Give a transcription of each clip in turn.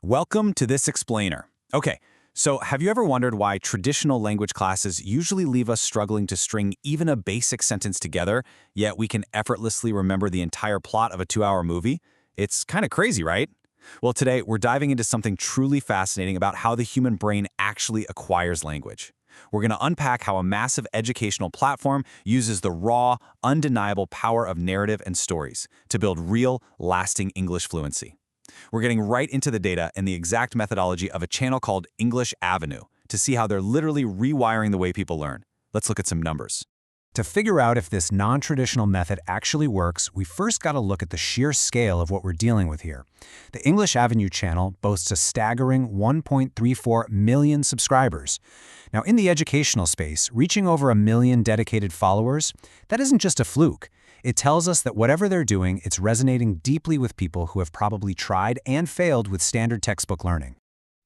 Welcome to this explainer. Okay, so have you ever wondered why traditional language classes usually leave us struggling to string even a basic sentence together, yet we can effortlessly remember the entire plot of a 2-hour movie? It's kind of crazy, right? Well, today we're diving into something truly fascinating about how the human brain actually acquires language. We're going to unpack how a massive educational platform uses the raw, undeniable power of narrative and stories to build real, lasting English fluency. We're getting right into the data and the exact methodology of a channel called English Avenue to see how they're literally rewiring the way people learn. Let's look at some numbers. To figure out if this non-traditional method actually works, we first got to look at the sheer scale of what we're dealing with here. The English Avenue channel boasts a staggering 1.34 million subscribers. Now, in the educational space, reaching over 1 million dedicated followers, that isn't just a fluke. It tells us that whatever they're doing, it's resonating deeply with people who have probably tried and failed with standard textbook learning.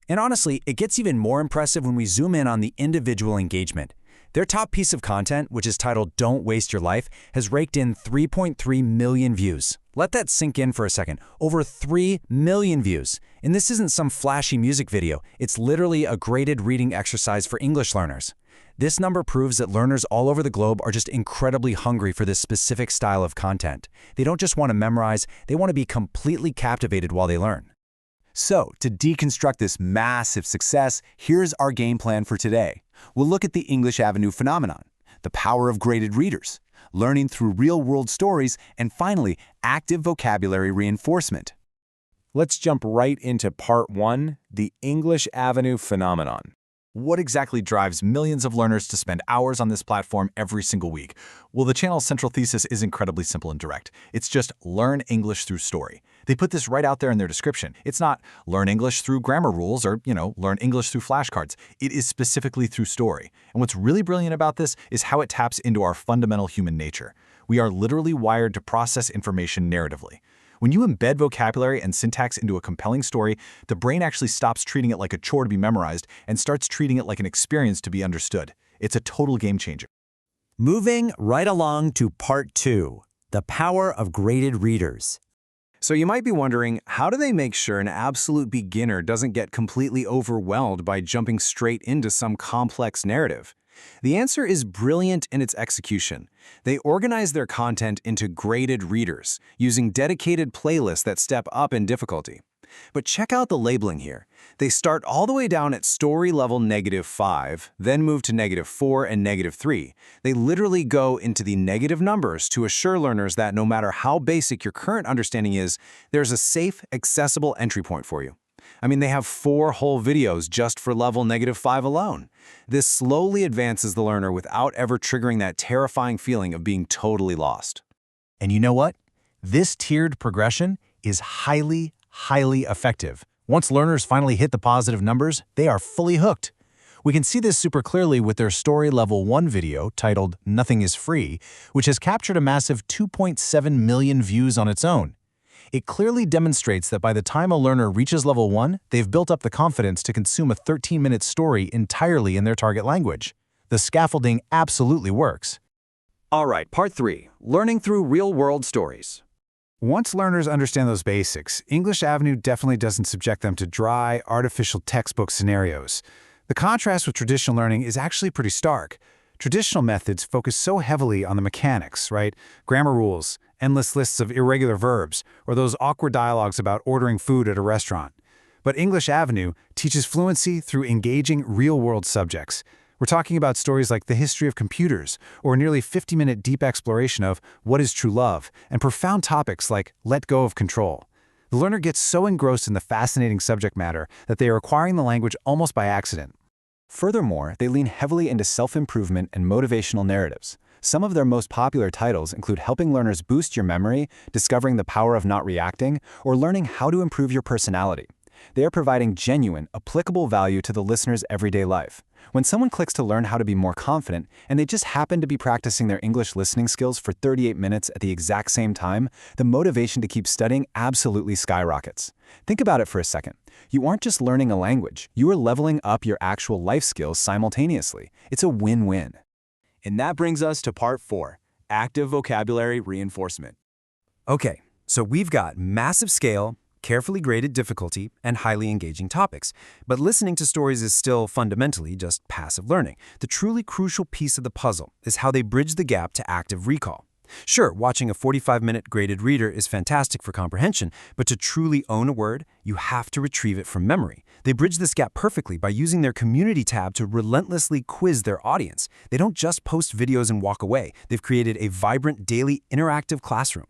And honestly, it gets even more impressive when we zoom in on the individual engagement. Their top piece of content, which is titled Don't Waste Your Life, has raked in 3.3 million views. Let that sink in for a second. Over 3 million views. And this isn't some flashy music video. It's literally a graded reading exercise for English learners. This number proves that learners all over the globe are just incredibly hungry for this specific style of content. They don't just want to memorize, they want to be completely captivated while they learn. So, to deconstruct this massive success, here's our game plan for today. We'll look at the English Avenue phenomenon, the power of graded readers, learning through real-world stories, and finally, active vocabulary reinforcement. Let's jump right into part 1, the English Avenue phenomenon. What exactly drives millions of learners to spend hours on this platform every single week? Well, the channel's central thesis is incredibly simple and direct. It's just learn English through story. They put this right out there in their description. It's not learn English through grammar rules or, learn English through flashcards. It is specifically through story. And what's really brilliant about this is how it taps into our fundamental human nature. We are literally wired to process information narratively. When you embed vocabulary and syntax into a compelling story, the brain actually stops treating it like a chore to be memorized and starts treating it like an experience to be understood. It's a total game changer. Moving right along to part 2, the power of graded readers. So you might be wondering, how do they make sure an absolute beginner doesn't get completely overwhelmed by jumping straight into some complex narrative? The answer is brilliant in its execution. They organize their content into graded readers, using dedicated playlists that step up in difficulty. But check out the labeling here. They start all the way down at story level -5, then move to -4 and -3. They literally go into the negative numbers to assure learners that no matter how basic your current understanding is, there's a safe, accessible entry point for you. I mean, they have 4 whole videos just for level -5 alone. This slowly advances the learner without ever triggering that terrifying feeling of being totally lost. And you know what? This tiered progression is highly effective. Once learners finally hit the positive numbers, they are fully hooked. We can see this super clearly with their Story Level 1 video titled Nothing is Free, which has captured a massive 2.7 million views on its own. It clearly demonstrates that by the time a learner reaches level 1, they've built up the confidence to consume a 13-minute story entirely in their target language. The scaffolding absolutely works. All right, part 3, learning through real-world stories. Once learners understand those basics, English Avenue definitely doesn't subject them to dry, artificial textbook scenarios. The contrast with traditional learning is actually pretty stark. Traditional methods focus so heavily on the mechanics, right? Grammar rules, endless lists of irregular verbs, or those awkward dialogues about ordering food at a restaurant. But English Avenue teaches fluency through engaging real-world subjects. We're talking about stories like the history of computers, or a nearly 50-minute deep exploration of what is true love, and profound topics like let go of control. The learner gets so engrossed in the fascinating subject matter that they are acquiring the language almost by accident. Furthermore, they lean heavily into self-improvement and motivational narratives. Some of their most popular titles include helping learners boost your memory, discovering the power of not reacting, or learning how to improve your personality. They are providing genuine, applicable value to the listener's everyday life. When someone clicks to learn how to be more confident, and they just happen to be practicing their English listening skills for 38 minutes at the exact same time, the motivation to keep studying absolutely skyrockets. Think about it for a second. You aren't just learning a language, you are leveling up your actual life skills simultaneously. It's a win-win. And that brings us to part 4, active vocabulary reinforcement. Okay, so we've got massive scale, carefully graded difficulty, and highly engaging topics. But listening to stories is still fundamentally just passive learning. The truly crucial piece of the puzzle is how they bridge the gap to active recall. Sure, watching a 45-minute graded reader is fantastic for comprehension, but to truly own a word, you have to retrieve it from memory. They bridge this gap perfectly by using their community tab to relentlessly quiz their audience. They don't just post videos and walk away. They've created a vibrant, daily, interactive classroom.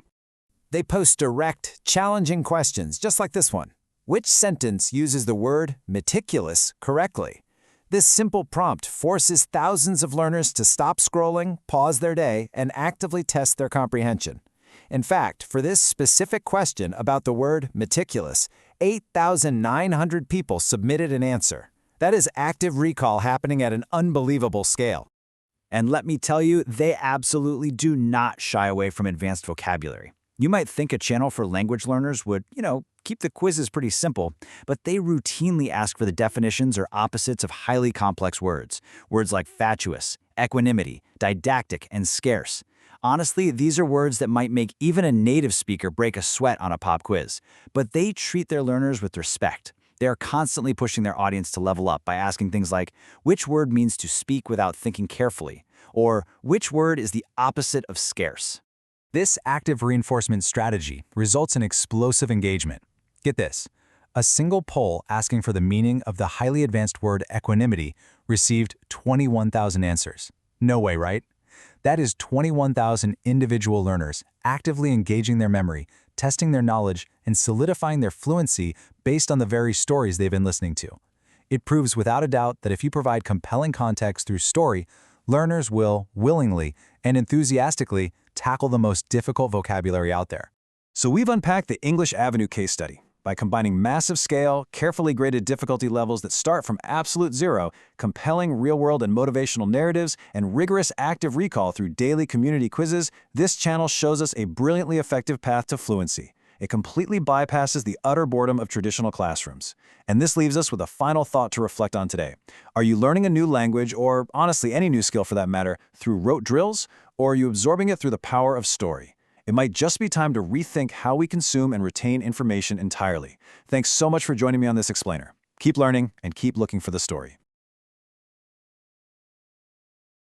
They post direct, challenging questions, just like this one. Which sentence uses the word meticulous correctly? This simple prompt forces thousands of learners to stop scrolling, pause their day, and actively test their comprehension. In fact, for this specific question about the word meticulous, 8,900 people submitted an answer. That is active recall happening at an unbelievable scale. And let me tell you, they absolutely do not shy away from advanced vocabulary. You might think a channel for language learners would, keep the quizzes pretty simple, but they routinely ask for the definitions or opposites of highly complex words. Words like fatuous, equanimity, didactic, and scarce. Honestly, these are words that might make even a native speaker break a sweat on a pop quiz, but they treat their learners with respect. They are constantly pushing their audience to level up by asking things like, which word means to speak without thinking carefully? Or which word is the opposite of scarce? This active reinforcement strategy results in explosive engagement. Get this. A single poll asking for the meaning of the highly advanced word equanimity received 21,000 answers. No way, right? That is 21,000 individual learners actively engaging their memory, testing their knowledge, and solidifying their fluency based on the very stories they've been listening to. It proves without a doubt that if you provide compelling context through story, learners will willingly and enthusiastically tackle the most difficult vocabulary out there. So we've unpacked the English Avenue case study. By combining massive scale, carefully graded difficulty levels that start from absolute zero, compelling real-world and motivational narratives, and rigorous active recall through daily community quizzes, this channel shows us a brilliantly effective path to fluency. It completely bypasses the utter boredom of traditional classrooms. And this leaves us with a final thought to reflect on today. Are you learning a new language, or honestly any new skill for that matter, through rote drills, or are you absorbing it through the power of story? It might just be time to rethink how we consume and retain information entirely. Thanks so much for joining me on this explainer. Keep learning and keep looking for the story.